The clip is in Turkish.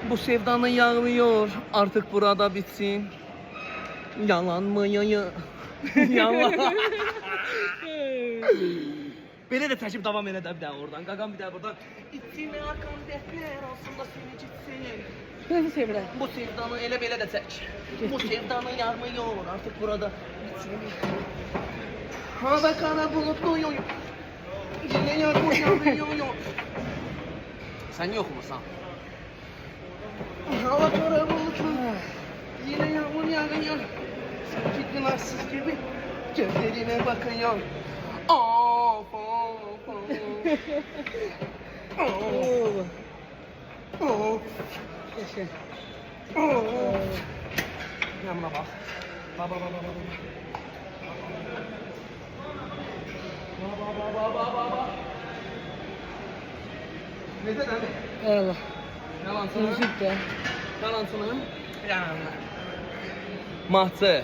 Bu sevdanın yağmıyor, artık burada bitsin. Yalan mı yayı? Yalan. Belə də çəkib davam elə də bir daha oradan. Qaqam bir daha buradan. İçime akan defter aslında seni gitsin. Ben sevirəm. Bu sevdanı elə belə də çək. Bu sevdanın yarmıyor, artık burada bitsin. Hava kara bulutluyum. Yine yağmur yağıyor. Sen yok musun? Hava kara bulutlu. Yine yağmur yağıyor. Sanki günahsız gibi gözlerine bakıyor. Of of of. Of. Of. Yaşa. Of. Yanına bak. Baba baba baba. Baba. Ne dedin? Allah. Yalan sana. Müzik de. Yalan sana. Yalan. Mahçı.